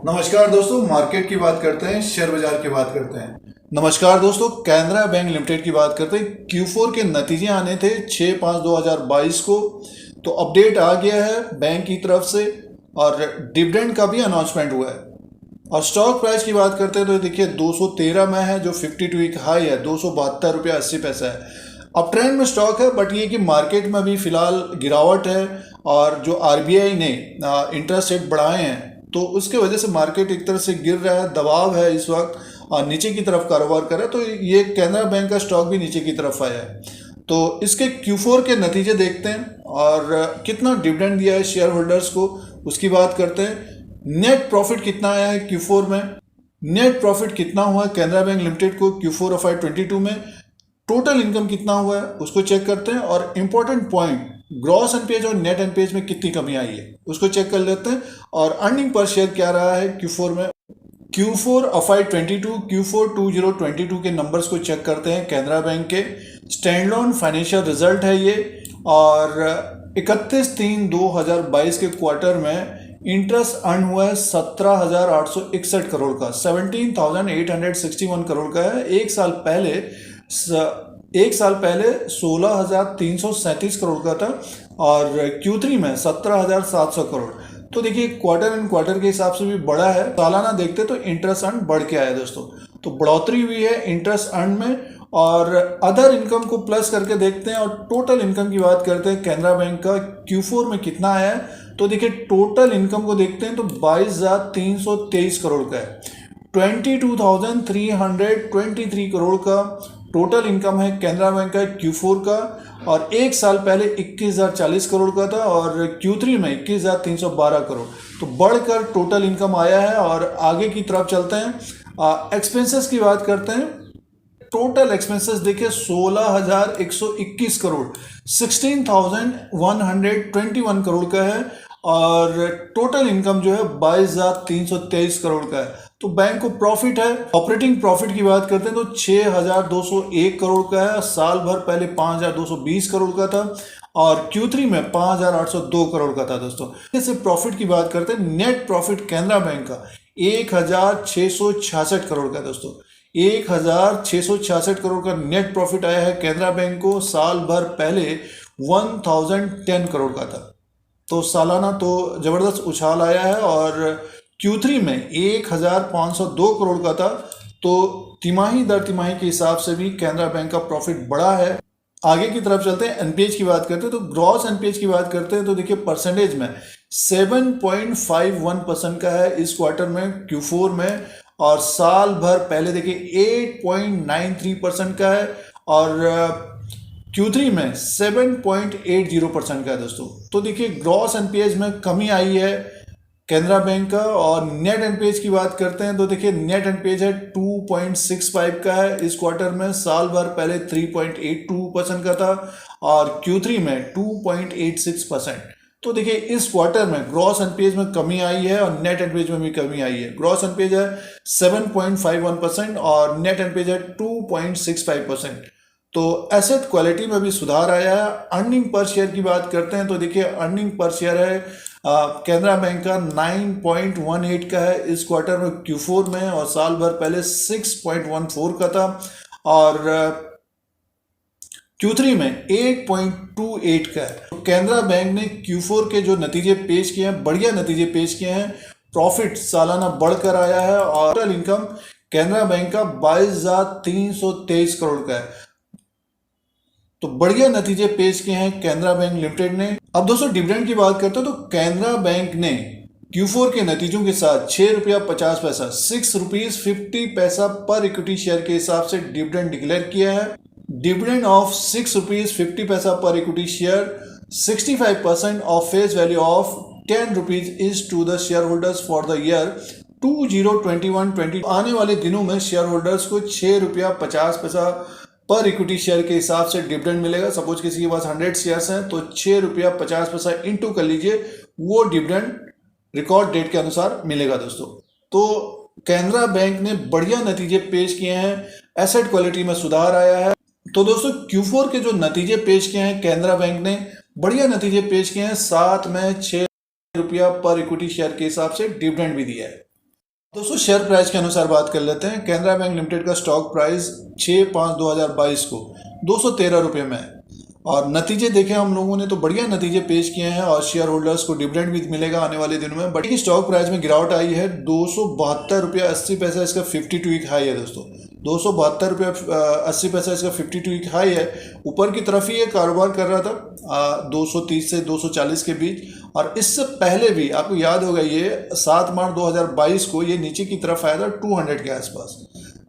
नमस्कार दोस्तों, मार्केट की बात करते हैं, शेयर बाजार की बात करते हैं। नमस्कार दोस्तों, कैनरा बैंक लिमिटेड की बात करते हैं। Q4 के नतीजे आने थे 6/5/2022 को, तो अपडेट आ गया है बैंक की तरफ से और डिविडेंड का भी अनाउंसमेंट हुआ है। और स्टॉक प्राइस की बात करते हैं तो देखिए 213 में है, जो 52 वीक हाई है 272 रुपया 80 पैसा है। अब ट्रेंड में स्टॉक है, बट ये कि मार्केट में अभी फिलहाल गिरावट है और जो आरबीआई ने इंटरेस्ट रेट बढ़ाए हैं तो उसके वजह से मार्केट एक तरह से गिर रहा है, दबाव है इस वक्त और नीचे की तरफ कारोबार कर रहा है। तो ये कैनरा बैंक का स्टॉक भी नीचे की तरफ आया है। तो इसके Q4 के नतीजे देखते हैं और कितना डिविडेंड दिया है शेयर होल्डर्स को उसकी बात करते हैं। नेट प्रॉफिट कितना आया है Q4 में, नेट प्रॉफिट कितना हुआ है कैनरा बैंक लिमिटेड को Q4 ऑफ 22 में, टोटल इनकम कितना हुआ है उसको चेक करते हैं और इम्पोर्टेंट पॉइंट ग्रॉस एनपीएज और नेट एनपीएज में कितनी कमी आई है उसको चेक कर लेते हैं। और अर्निंग पर शेयर क्या रहा है Q4 में। Q4 FY 22 Q4 2022 के नंबर्स को चेक करते हैं। कैनरा बैंक के स्टैंडअलोन फाइनेंशियल रिजल्ट है ये, और 31/3/2022 के क्वार्टर में इंटरेस्ट अर्न हुआ है 17,861 करोड़ का, 17,861 करोड़ का है। एक साल पहले 16,337 करोड़ का था और Q3 में 17,700 करोड़। तो देखिए क्वार्टर एंड क्वार्टर के हिसाब से भी बड़ा है। सालाना देखते तो इंटरेस्ट अर्न बढ़ के आया दोस्तों, तो बढ़ोतरी हुई है इंटरेस्ट अर्न में। और अदर इनकम को प्लस करके देखते हैं और टोटल इनकम की बात करते हैं कैनरा बैंक का Q4 में कितना आया है। तो देखिए टोटल इनकम को देखते हैं तो 22,323 करोड़ का है, 22,323 करोड़ का टोटल इनकम है कैनरा बैंक का Q4 का। और एक साल पहले 21,040 करोड़ का था और Q3 में 21,312 करोड़, तो बढ़कर टोटल इनकम आया है। और आगे की तरफ चलते हैं, एक्सपेंसेस की बात करते हैं। टोटल एक्सपेंसेस देखिए 16,121 करोड़, 16,121 करोड़ का है। और टोटल इनकम जो है 22,323 करोड़ का है। तो बैंक को प्रॉफिट है। ऑपरेटिंग प्रॉफिट की बात करते हैं तो 6,201 करोड़ का है, साल भर पहले 5,220 करोड़ का था और Q3 में 5,802 करोड़ का था दोस्तों। जैसे प्रॉफिट की बात करते हैं, नेट प्रॉफिट कैनरा बैंक का 1,666 करोड़ का दोस्तों, 1,666 करोड़ का नेट प्रॉफिट आया है कैनरा बैंक को। साल भर पहले 1,010 करोड़ का था, तो सालाना तो जबरदस्त उछाल आया है। और Q3 में 1,502 करोड़ का था, तो तिमाही दर तिमाही के हिसाब से भी कैनरा बैंक का प्रॉफिट बढ़ा है। आगे की तरफ चलते हैं, एनपीएच की बात करते हैं तो ग्रॉस एनपीएच की बात करते हैं तो देखिए परसेंटेज में 7.51% का है इस क्वार्टर में Q4 में, और साल भर पहले देखिए 8.93% का है और Q3 में 7.80% का है दोस्तों। तो देखिए ग्रॉस एनपीएज में कमी आई है कैनरा बैंक का। और नेट एनपीएज की बात करते हैं तो देखिए नेट एनपीएज है 2.65 का है इस क्वार्टर में, साल भर पहले 3.82% का था और Q3 में 2.86%। तो देखिए इस क्वार्टर में ग्रॉस एनपीएज में कमी आई है और नेट एनपीएज में भी कमी आई है। ग्रॉस एनपीएज है 7.51% और नेट एनपीएज है 2.65%। तो एसेट क्वालिटी में भी सुधार आया है। अर्निंग पर शेयर की बात करते हैं तो देखिए अर्निंग पर शेयर है कैनरा बैंक का 9.18 का है इस क्वार्टर में Q4 में, और साल भर पहले 6.14 का था और Q3 में 8.28 का है। तो कैनरा बैंक ने Q4 के जो नतीजे पेश किए हैं, बढ़िया नतीजे पेश किए हैं। प्रॉफिट सालाना बढ़कर आया है और टोटल इनकम कैनरा बैंक का 22,323 करोड़ का है। तो बढ़िया नतीजे पेश किए हैं कैनरा बैंक लिमिटेड ने। अब दोस्तों डिविडेंड की बात करते हैं तो कैनरा बैंक ने Q4 के नतीजों के साथ 6 रुपया 50 पैसा, 6 rupees 50 paisa per equity share के हिसाब से डिविडेंड डिक्लेयर किया है। Dividend of 6 rupees 50 paisa per equity share, 65% of face value of 10 rupees is to the shareholders for the year 2021-20। आने वाले दिनों में शेयर होल्डर्स को 6 रुपया 50 पैसा पर इक्विटी शेयर के हिसाब से डिविडेंड मिलेगा। सपोज किसी के पास 100 शेयर्स हैं तो 6 रुपया 50 पैसा इंटू कर लीजिए, वो डिविडेंड रिकॉर्ड डेट के अनुसार मिलेगा दोस्तों। तो कैनरा बैंक ने बढ़िया नतीजे पेश किए हैं, एसेट क्वालिटी में सुधार आया है। तो दोस्तों Q4 के जो नतीजे पेश किए हैं कैनरा बैंक ने, बढ़िया नतीजे पेश किए हैं, साथ में 6 रुपया पर इक्विटी शेयर के हिसाब से डिविडेंड भी दिया है। दोस्तों शेयर प्राइस के अनुसार बात कर लेते हैं। कैनरा बैंक लिमिटेड का स्टॉक प्राइस 6/5/2022 को 213 रुपये में है और नतीजे देखें हम लोगों ने तो बढ़िया नतीजे पेश किए हैं और शेयर होल्डर्स को डिविडेंड भी मिलेगा आने वाले दिनों में। बट की स्टॉक प्राइस में गिरावट आई है 272.80 इसका 52 वीक हाई है दोस्तों। 272.80 इसका 52 वीक हाई है। ऊपर की तरफ ही ये कारोबार कर रहा था 230 से 240 के बीच। और इससे पहले भी आपको याद होगा ये 7 मार्च 2022 को ये नीचे की तरफ आया था 200 के आसपास।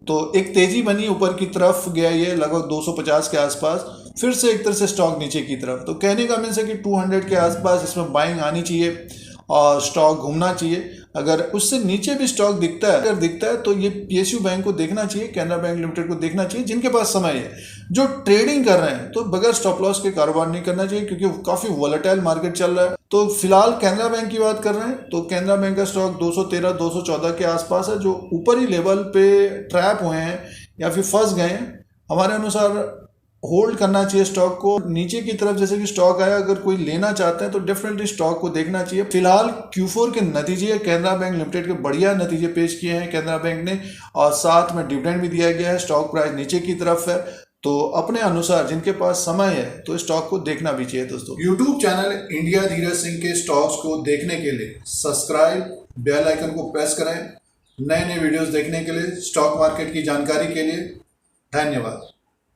तो एक तेजी बनी, ऊपर की तरफ गया ये लगभग 250 के आसपास, फिर से एक तरह से स्टॉक नीचे की तरफ। तो कहने का मीन्स है कि 200 के आसपास इसमें बाइंग आनी चाहिए और स्टॉक घूमना चाहिए। अगर उससे नीचे भी स्टॉक दिखता है, अगर दिखता है तो ये पीएसयू बैंक को देखना चाहिए, कैनरा बैंक लिमिटेड को देखना चाहिए, जिनके पास समय है, जो ट्रेडिंग कर रहे हैं। तो बगैर स्टॉप लॉस के कारोबार नहीं करना चाहिए क्योंकि काफी वोलेटाइल मार्केट चल रहा है। तो फिलहाल कैनरा बैंक की बात कर रहे हैं तो कैनरा बैंक का स्टॉक 213-214 के आसपास है, जो ऊपरी लेवल पे ट्रैप हुए हैं या फिर फंस गए हैं। हमारे अनुसार होल्ड करना चाहिए स्टॉक को। नीचे की तरफ जैसे कि स्टॉक आया, अगर कोई लेना चाहते हैं तो डेफिनेटली स्टॉक को देखना चाहिए। फिलहाल Q4 के नतीजे कैनरा बैंक लिमिटेड के बढ़िया नतीजे पेश किए हैं कैनरा बैंक ने और साथ में डिविडेंड भी दिया गया है। स्टॉक प्राइस नीचे की तरफ है, तो अपने अनुसार जिनके पास समय है तो स्टॉक को देखना भी चाहिए दोस्तों। YouTube channel India Dheeraj Singh के स्टॉक्स को देखने के लिए सब्सक्राइब, बेल आइकन को प्रेस करें। नए नए वीडियोस देखने के लिए, स्टॉक मार्केट की जानकारी के लिए। धन्यवाद।